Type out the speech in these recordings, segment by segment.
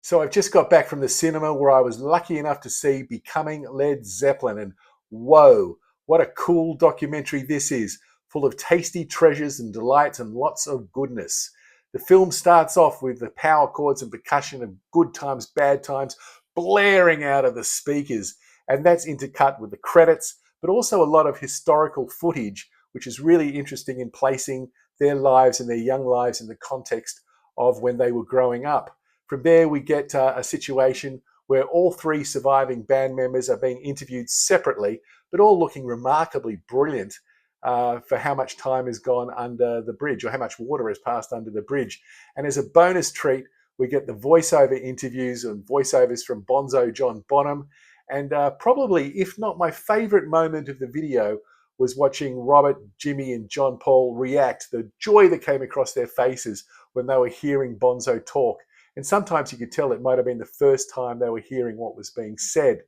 So I've just got back from the cinema where I was lucky enough to see Becoming Led Zeppelin, and whoa, what a cool documentary this is, full of tasty treasures and delights and lots of goodness. The film starts off with the power chords and percussion of good times, bad times blaring out of the speakers, and that's intercut with the credits, but also a lot of historical footage, which is really interesting in placing their lives and their young lives in the context of when they were growing up. From there, we get a situation where all three surviving band members are being interviewed separately, but all looking remarkably brilliant for how much time has gone under the bridge, or how much water has passed under the bridge. And as a bonus treat, we get the voiceover interviews and voiceovers from Bonzo John Bonham. And probably, if not my favorite moment of the video, was watching Robert, Jimmy, and John Paul react, the joy that came across their faces when they were hearing Bonzo talk. And sometimes you could tell it might have been the first time they were hearing what was being said.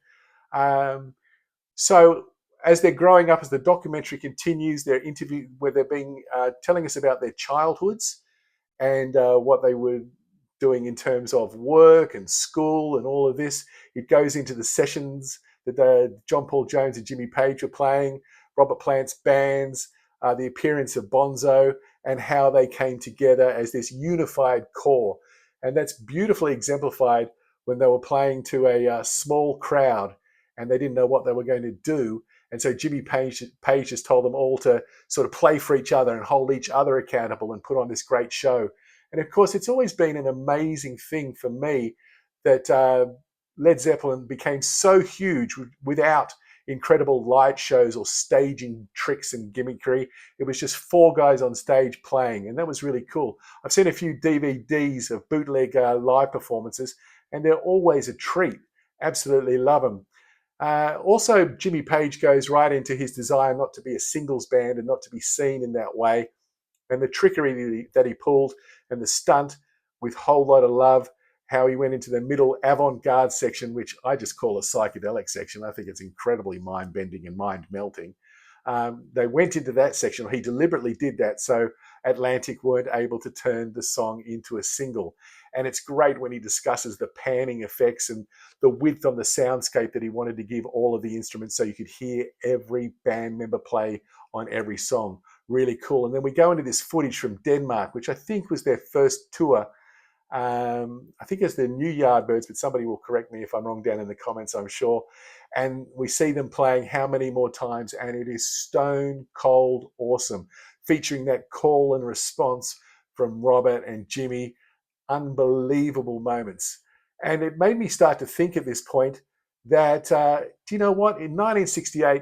So as they're growing up, as the documentary continues, their interview where they're being telling us about their childhoods and what they were doing in terms of work and school and all of this. It goes into the sessions that John Paul Jones and Jimmy Page were playing, Robert Plant's bands, the appearance of Bonzo, and how they came together as this unified core. And that's beautifully exemplified when they were playing to a small crowd and they didn't know what they were going to do. And so Jimmy Page just told them all to sort of play for each other and hold each other accountable and put on this great show. And of course, it's always been an amazing thing for me that Led Zeppelin became so huge without incredible light shows or staging tricks and gimmickry. It was just four guys on stage playing, and that was really cool. I've seen a few DVDs of bootleg live performances, and they're always a treat. Absolutely love them. Also, Jimmy Page goes right into his desire not to be a singles band and not to be seen in that way, and the trickery that he pulled and the stunt with Whole Lot of Love, how he went into the middle avant-garde section, which I just call a psychedelic section. I think it's incredibly mind-bending and mind-melting. They went into that section, or he deliberately did that, so Atlantic weren't able to turn the song into a single. And it's great when he discusses the panning effects and the width on the soundscape that he wanted to give all of the instruments so you could hear every band member play on every song. Really cool. And then we go into this footage from Denmark, which I think was their first tour. I think it's the New Yardbirds, but somebody will correct me if I'm wrong down in the comments, I'm sure. And we see them playing How Many More Times, and it is stone cold awesome, featuring that call and response from Robert and Jimmy. Unbelievable moments. And it made me start to think at this point that, do you know what? In 1968,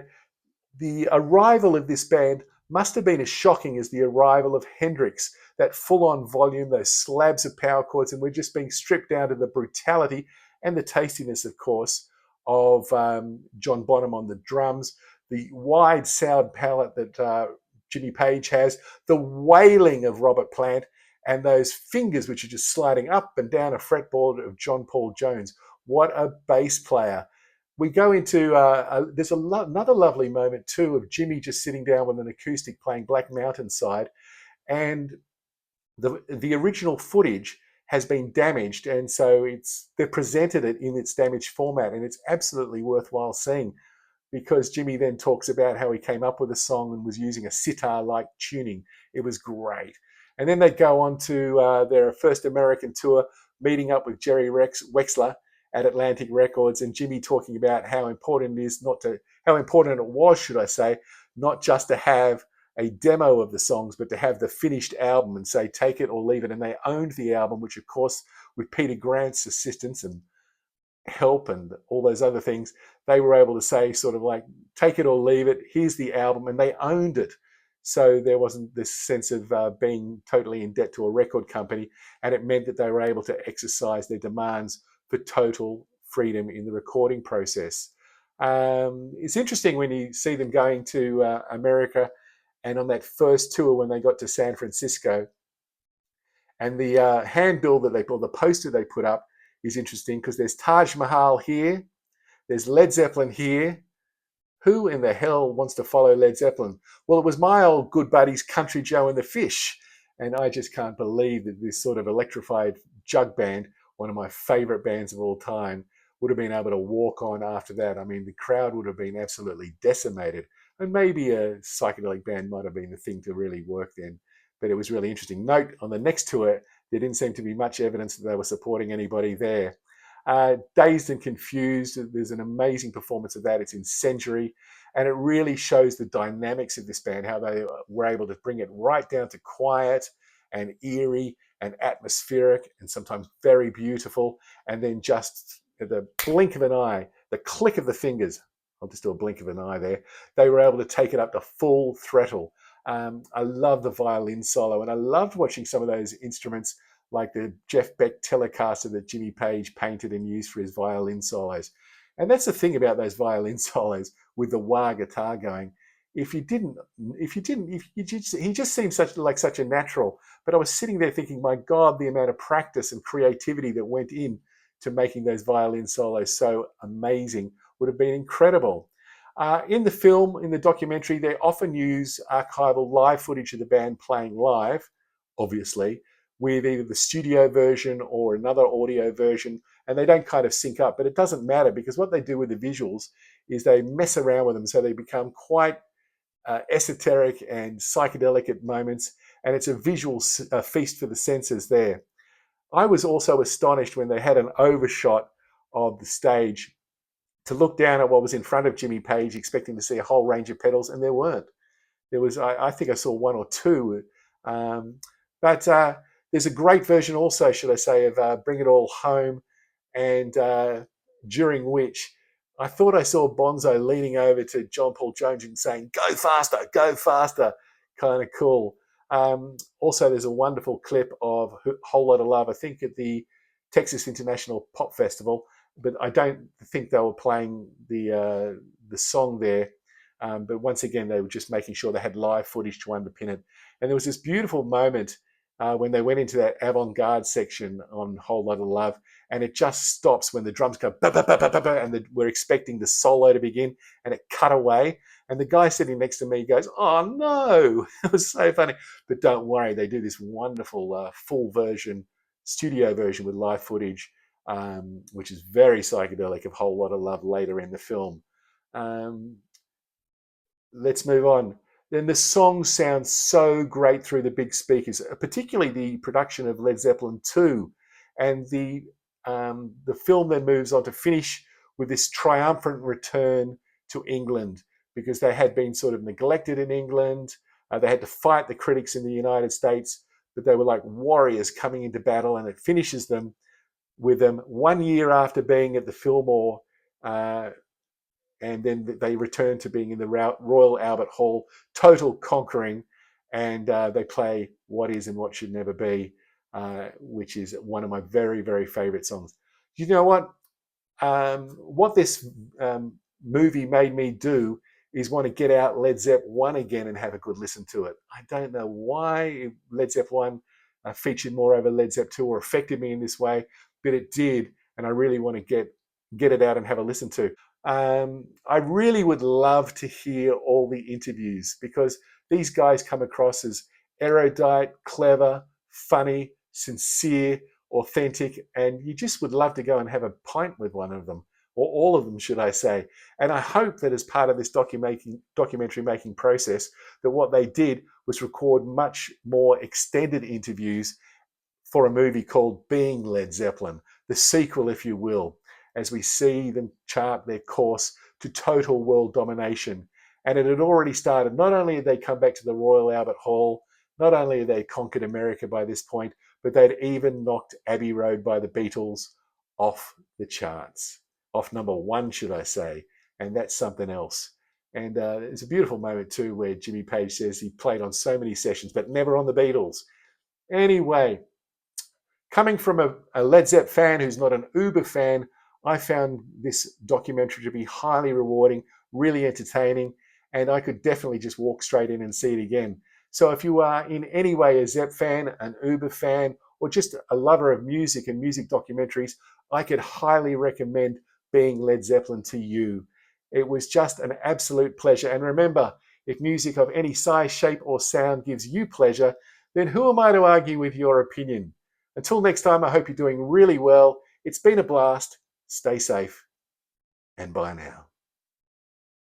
the arrival of this band must have been as shocking as the arrival of Hendrix. That full-on volume, those slabs of power chords, and we're just being stripped down to the brutality and the tastiness, of course, of John Bonham on the drums, the wide sound palette that Jimmy Page has, the wailing of Robert Plant, and those fingers which are just sliding up and down a fretboard of John Paul Jones. What a bass player. We go into, there's another lovely moment too of Jimmy just sitting down with an acoustic playing Black Mountainside, and the original footage has been damaged, and so they've presented it in its damaged format, and it's absolutely worthwhile seeing, because Jimmy then talks about how he came up with the song and was using a sitar-like tuning. It was great. And then they go on to their first American tour, meeting up with Jerry Wexler at Atlantic Records, and Jimmy talking about how important it was, should I say, not just to have a demo of the songs, but to have the finished album and say, take it or leave it. And they owned the album, which of course, with Peter Grant's assistance and help and all those other things, they were able to say sort of like, take it or leave it, here's the album, and they owned it. So there wasn't this sense of being totally in debt to a record company, and it meant that they were able to exercise their demands for total freedom in the recording process. It's interesting when you see them going to America, and on that first tour when they got to San Francisco, and the handbill that they put, the poster they put up, is interesting because there's Taj Mahal here, there's Led Zeppelin here. Who in the hell wants to follow Led Zeppelin? Well, it was my old good buddies Country Joe and the Fish, and I just can't believe that this sort of electrified jug band one of my favorite bands of all time, would have been able to walk on after that. I mean, the crowd would have been absolutely decimated. And maybe a psychedelic band might have been the thing to really work then. But it was really interesting. Note on the next tour, there didn't seem to be much evidence that they were supporting anybody there. Dazed and Confused, there's an amazing performance of that. It's incendiary, and it really shows the dynamics of this band, how they were able to bring it right down to quiet and eerie and atmospheric and sometimes very beautiful, and then just at the blink of an eye, the click of the fingers, I'll just do a blink of an eye there, they were able to take it up to full throttle. I love the violin solo, and I loved watching some of those instruments like the Jeff Beck Telecaster that Jimmy Page painted and used for his violin solos. And that's the thing about those violin solos with the wah guitar going. He just seemed such a natural. But I was sitting there thinking, my God, the amount of practice and creativity that went in to making those violin solos so amazing would have been incredible. In the film, in the documentary, they often use archival live footage of the band playing live, obviously, with either the studio version or another audio version, and they don't kind of sync up. But it doesn't matter, because what they do with the visuals is they mess around with them so they become quite esoteric and psychedelic at moments, and it's a visual feast for the senses there. I was also astonished when they had an overshot of the stage to look down at what was in front of Jimmy Page, expecting to see a whole range of pedals, and there weren't. There was, I think I saw one or two. But there's a great version also, should I say, of Bring It All Home, and during which I thought I saw Bonzo leaning over to John Paul Jones and saying, go faster, kind of cool. Also, there's a wonderful clip of Whole Lot of Love, I think at the Texas International Pop Festival, but I don't think they were playing the song there. But once again, they were just making sure they had live footage to underpin it. And there was this beautiful moment when they went into that avant-garde section on Whole Lot of Love, and it just stops when the drums go ba, ba, ba, ba, ba, ba, and we're expecting the solo to begin, and it cut away. And the guy sitting next to me goes, "Oh no!" It was so funny. But don't worry, they do this wonderful full version, studio version with live footage, which is very psychedelic, of Whole Lot of Love later in the film. Let's move on. Then the song sounds so great through the big speakers, particularly the production of Led Zeppelin 2. And the film then moves on to finish with this triumphant return to England, because they had been sort of neglected in England. They had to fight the critics in the United States, but they were like warriors coming into battle, and it finishes them with them 1 year after being at the Fillmore, and then they return to being in the Royal Albert Hall, total conquering, and they play What Is and What Should Never Be, which is one of my very, very favorite songs. You know what? What this movie made me do is want to get out Led Zepp 1 again and have a good listen to it. I don't know why Led Zepp 1 featured more over Led Zepp 2 or affected me in this way, but it did, and I really want to get it out and have a listen to. I really would love to hear all the interviews, because these guys come across as erudite, clever, funny, sincere, authentic, and you just would love to go and have a pint with one of them, or all of them, should I say. And I hope that as part of this documentary making process, that what they did was record much more extended interviews for a movie called Being Led Zeppelin, the sequel, if you will, as we see them chart their course to total world domination. And it had already started. Not only had they come back to the Royal Albert Hall, not only had they conquered America by this point, but they'd even knocked Abbey Road by the Beatles off the charts, off number one, should I say. And that's something else. And it's a beautiful moment too, where Jimmy Page says he played on so many sessions, but never on the Beatles. Anyway, coming from a Led Zepp fan who's not an Uber fan, I found this documentary to be highly rewarding, really entertaining, and I could definitely just walk straight in and see it again. So if you are in any way a Zepp fan, an Uber fan, or just a lover of music and music documentaries, I could highly recommend Being Led Zeppelin to you. It was just an absolute pleasure. And remember, if music of any size, shape, or sound gives you pleasure, then who am I to argue with your opinion? Until next time, I hope you're doing really well. It's been a blast. Stay safe, and bye now.